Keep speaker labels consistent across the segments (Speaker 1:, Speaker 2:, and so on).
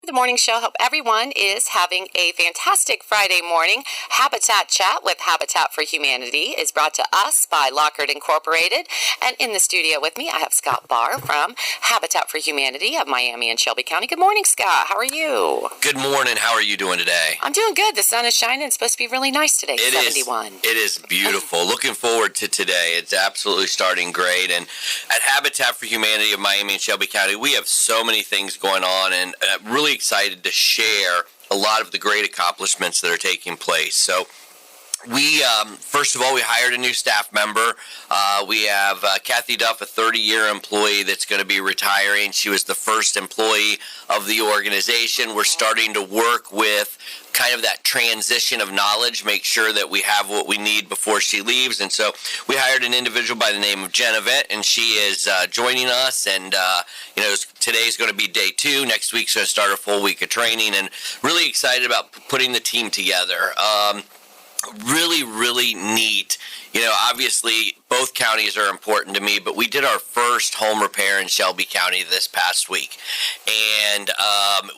Speaker 1: The morning show. Hope everyone is having a fantastic Friday morning. Habitat Chat with Habitat for Humanity is brought to us by Lockhart Incorporated. And in the studio with me, I have Scott Barr from Habitat for Humanity of Miami and Shelby County. Good morning, Scott. How are you?
Speaker 2: Good morning. How are you doing today?
Speaker 1: I'm doing good. The sun is shining. It's supposed to be really nice today.
Speaker 2: It
Speaker 1: 71.
Speaker 2: It is beautiful. Looking forward to today. It's absolutely starting great. And at Habitat for Humanity of Miami and Shelby County, we have so many things going on, and really excited to share a lot of the great accomplishments that are taking place. So we, first of all, we hired a new staff member. We have Kathy Duff, a 30-year employee that's going to be retiring. She was the first employee of the organization. We're starting to work with kind of that transition of knowledge, make sure that we have what we need before she leaves. And so we hired an individual by the name of Genevieve, and she is joining us. And, today's going to be day 2. Next week's going to start a full week of training, and really excited about putting the team together. Really, really neat. Obviously, both counties are important to me, but we did our first home repair in Shelby County this past week. And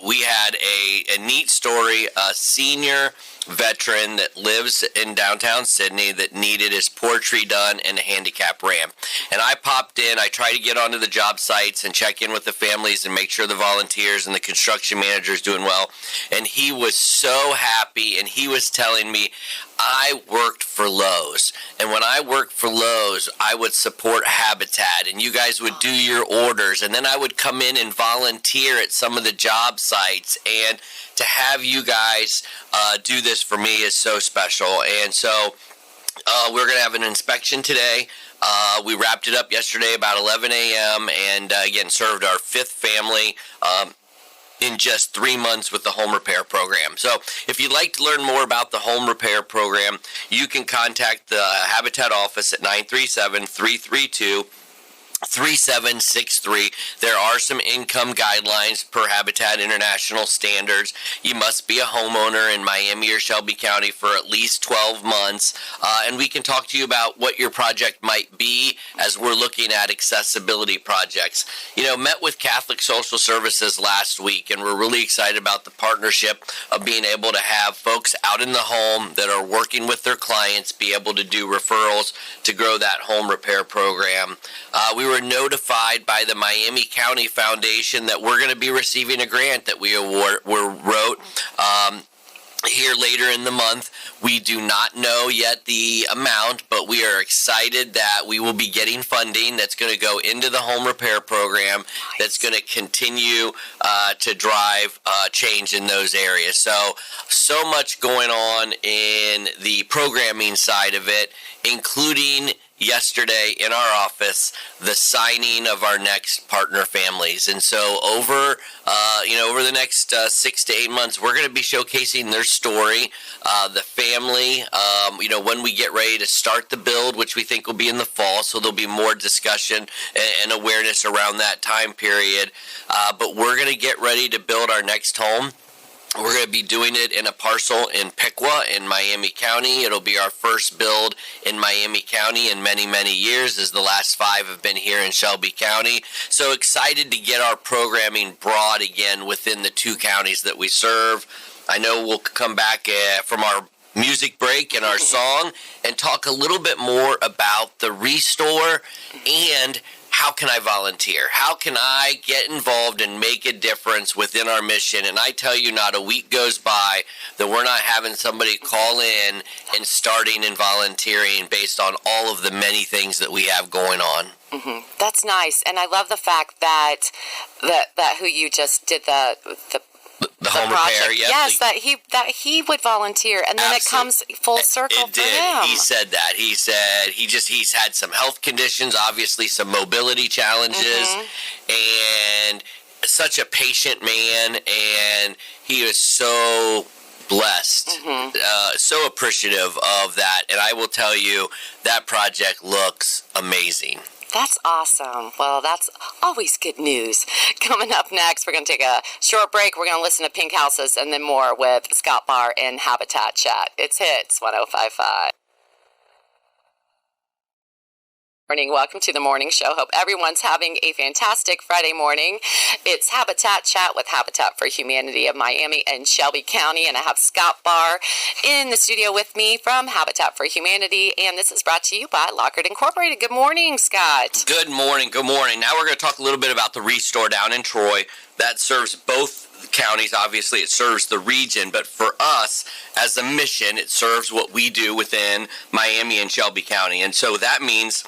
Speaker 2: we had a neat story, a senior veteran that lives in downtown Sydney that needed his porch redone and a handicap ramp. And I popped in. I try to get onto the job sites and check in with the families and make sure the volunteers and the construction manager is doing well. And he was so happy, and he was telling me, I worked for Lowe's, and when I worked for Lowe's, I would support Habitat, and you guys would do your orders, and then I would come in and volunteer at some of the job sites, and to have you guys do this for me is so special. And so we're going to have an inspection today. We wrapped it up yesterday about 11 a.m. and again served our 5th family in just 3 months with the home repair program. So if you'd like to learn more about the home repair program, you can contact the Habitat office at 937-332-3763. There are some income guidelines per Habitat International standards. You must be a homeowner in Miami or Shelby County for at least 12 months. And we can talk to you about what your project might be as we're looking at accessibility projects. Met with Catholic Social Services last week, and we're really excited about the partnership of being able to have folks out in the home that are working with their clients be able to do referrals to grow that home repair program. We were notified by the Miami County Foundation that we're going to be receiving a grant that we wrote here later in the month. We do not know yet the amount, but we are excited that we will be getting funding that's going to go into the home repair program. Nice. That's going to continue to drive change in those areas. So much going on in the programming side of it, including yesterday in our office, the signing of our next partner families. And so over the next 6 to 8 months, we're going to be showcasing their story, the family, when we get ready to start the build, which we think will be in the fall. So there'll be more discussion and awareness around that time period. But we're going to get ready to build our next home. We're going to be doing it in a parcel in Piqua in Miami County. It'll be our first build in Miami County in many, many years, as the last 5 have been here in Shelby County. So excited to get our programming broad again within the 2 counties that we serve. I know we'll come back from our music break and our song and talk a little bit more about the Restore and how can I volunteer? How can I get involved and make a difference within our mission? And I tell you, not a week goes by that we're not having somebody call in and starting and volunteering based on all of the many things that we have going on.
Speaker 1: Mm-hmm. That's nice. And I love the fact that who you just did the
Speaker 2: home repair,
Speaker 1: yes, that he would volunteer, and then
Speaker 2: absolutely.
Speaker 1: It comes full circle
Speaker 2: it did.
Speaker 1: For him.
Speaker 2: He said that. He said he's had some health conditions, obviously some mobility challenges, and such a patient man, and he is so blessed, so appreciative of that. And I will tell you, that project looks amazing.
Speaker 1: That's awesome. Well, that's always good news. Coming up next, we're going to take a short break. We're going to listen to Pink Houses and then more with Scott Barr and Habitat Chat. It's Hits 105.5. Morning. Welcome to the morning show. Hope everyone's having a fantastic Friday morning. It's Habitat Chat with Habitat for Humanity of Miami and Shelby County, and I have Scott Barr in the studio with me from Habitat for Humanity, and this is brought to you by Lockhart Incorporated. Good morning, Scott.
Speaker 2: Good morning. Good morning. Now we're going to talk a little bit about the Restore down in Troy. That serves both counties. Obviously, it serves the region, but for us as a mission, it serves what we do within Miami and Shelby County. And so that means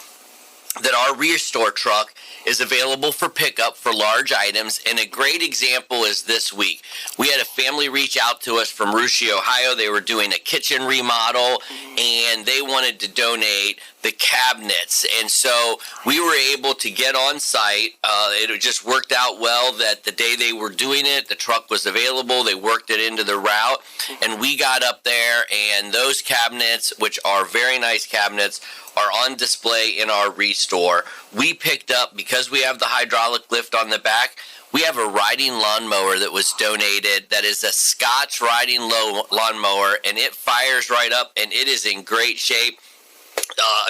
Speaker 2: that our Restore truck is available for pickup for large items, and a great example is this week. We had a family reach out to us from Russia, Ohio. They were doing a kitchen remodel, and they wanted to donate the cabinets, and so we were able to get on site. It just worked out well that the day they were doing it, the truck was available. They worked it into the route, and we got up there, and those cabinets, which are very nice cabinets, are on display in our Restore. We picked up, because we have the hydraulic lift on the back, we have a riding lawnmower that was donated that is a Scotch riding lawnmower, and it fires right up, and it is in great shape.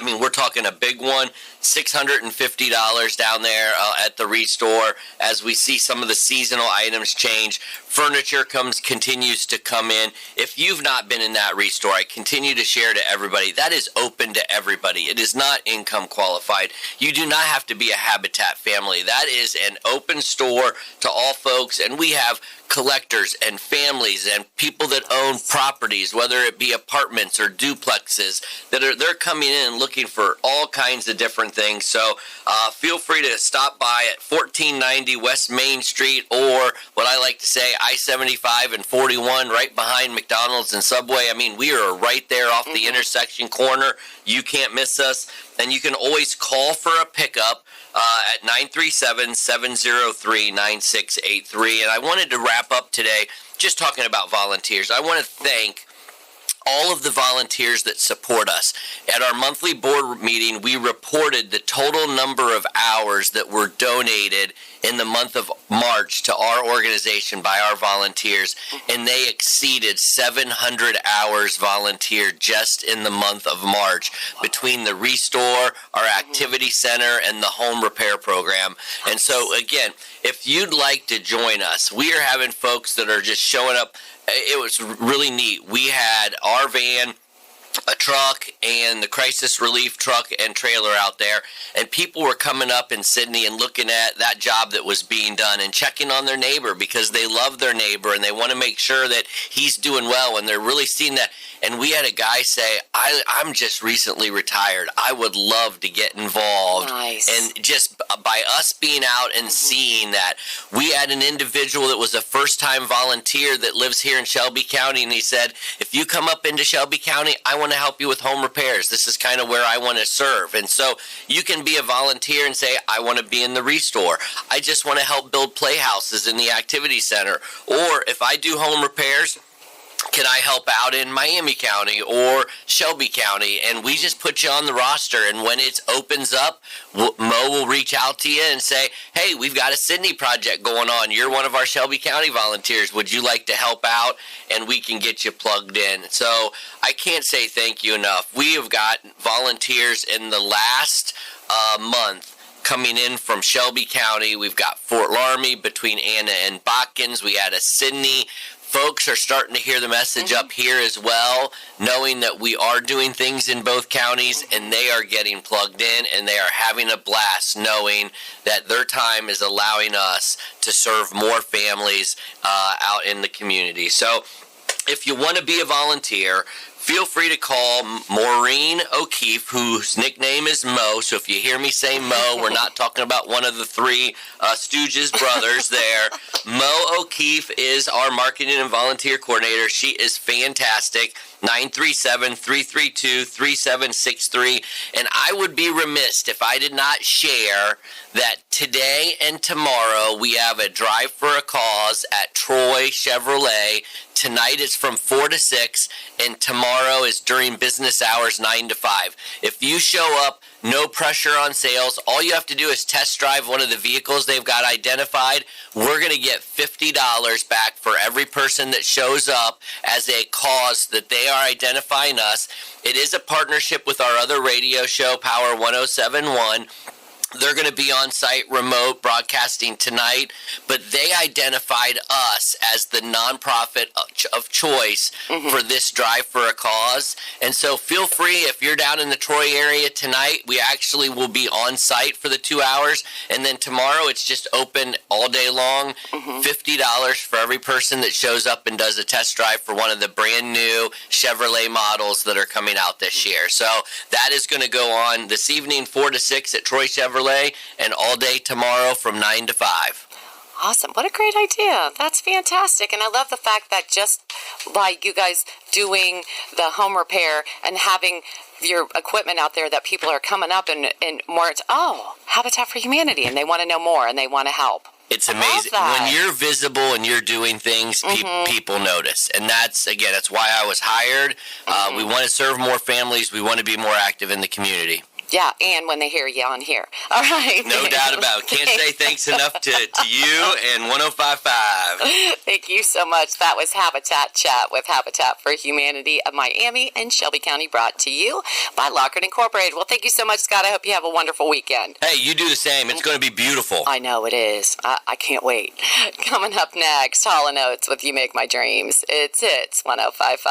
Speaker 2: We're talking a big one, $650 down there at the Restore. As we see some of the seasonal items change, furniture continues to come in. If you've not been in that Restore, I continue to share to everybody, that is open to everybody. It is not income qualified. You do not have to be a Habitat family. That is an open store to all folks, and we have collectors and families and people that own properties, whether it be apartments or duplexes, they're coming in looking for all kinds of different things. So feel free to stop by at 1490 West Main Street, or what I like to say, I-75 and 41, right behind McDonald's and Subway. We are right there off the intersection corner. You can't miss us. And you can always call for a pickup at 937-703-9683. And I wanted to wrap up today just talking about volunteers. I want to thank all of the volunteers that support us. At our monthly board meeting, we reported the total number of hours that were donated in the month of March to our organization by our volunteers, and they exceeded 700 hours volunteered just in the month of March between the Restore, our activity center, and the home repair program. And so again, if you'd like to join us, we are having folks that are just showing up. It was really neat. We had our van, a truck, and the crisis relief truck and trailer out there, and people were coming up in Sydney and looking at that job that was being done and checking on their neighbor because they love their neighbor and they want to make sure that he's doing well, and they're really seeing that. And we had a guy say, I'm just recently retired. I would love to get involved.
Speaker 1: Nice.
Speaker 2: And just by us being out and seeing that, we had an individual that was a first-time volunteer that lives here in Shelby County, and he said, if you come up into Shelby County, I want to help you with home repairs. This is kind of where I want to serve. And so you can be a volunteer and say, I want to be in the Restore. I just want to help build playhouses in the activity center. Or if I do home repairs, can I help out in Miami County or Shelby County? And we just put you on the roster, and when it opens up, Mo will reach out to you and say, hey, we've got a Sydney project going on. You're one of our Shelby County volunteers. Would you like to help out? And we can get you plugged in. So I can't say thank you enough. We have got volunteers in the last month coming in from Shelby County. We've got Fort Laramie between Anna and Botkins. We had a Sydney. Folks are starting to hear the message up here as well, knowing that we are doing things in both counties, and they are getting plugged in, and they are having a blast knowing that their time is allowing us to serve more families out in the community. So if you want to be a volunteer, feel free to call Maureen O'Keefe, whose nickname is Mo. So if you hear me say Mo, we're not talking about one of the three Stooges brothers there. Mo O'Keefe is our marketing and volunteer coordinator. She is fantastic. 937-332-3763. And I would be remiss if I did not share that today and tomorrow we have a Drive for a Cause at Troy Chevrolet. Tonight is from 4 to 6, and tomorrow is during business hours 9 to 5. If you show up No pressure on sales. All you have to do is test drive one of the vehicles they've got identified. We're going to get $50 back for every person that shows up as a cause that they are identifying us. It is a partnership with our other radio show, Power 107.1. They're going to be on site remote broadcasting tonight, but they identified us as the nonprofit of choice for this Drive for a Cause. And so feel free, if you're down in the Troy area tonight, we actually will be on site for the 2 hours. And then tomorrow it's just open all day long. $50 for every person that shows up and does a test drive for one of the brand new Chevrolet models that are coming out this year. So that is going to go on this evening, 4 to 6 at Troy Chevrolet, and all day tomorrow from 9 to 5.
Speaker 1: Awesome. What a great idea. That's fantastic. And I love the fact that just like you guys doing the home repair and having your equipment out there, that people are coming up and more, Habitat for Humanity, and they want to know more and they want to help.
Speaker 2: It's amazing. When you're visible and you're doing things, people notice. And that's why I was hired. We want to serve more families. We want to be more active in the community.
Speaker 1: Yeah, and when they hear you on here. All right.
Speaker 2: No doubt about it. Can't say thanks enough to you and 105.5.
Speaker 1: Thank you so much. That was Habitat Chat with Habitat for Humanity of Miami and Shelby County, brought to you by Lockhart Incorporated. Well, thank you so much, Scott. I hope you have a wonderful weekend.
Speaker 2: Hey, you do the same. It's going to be beautiful.
Speaker 1: I know it is. I can't wait. Coming up next, Hall & Oates with You Make My Dreams. It's 105.5.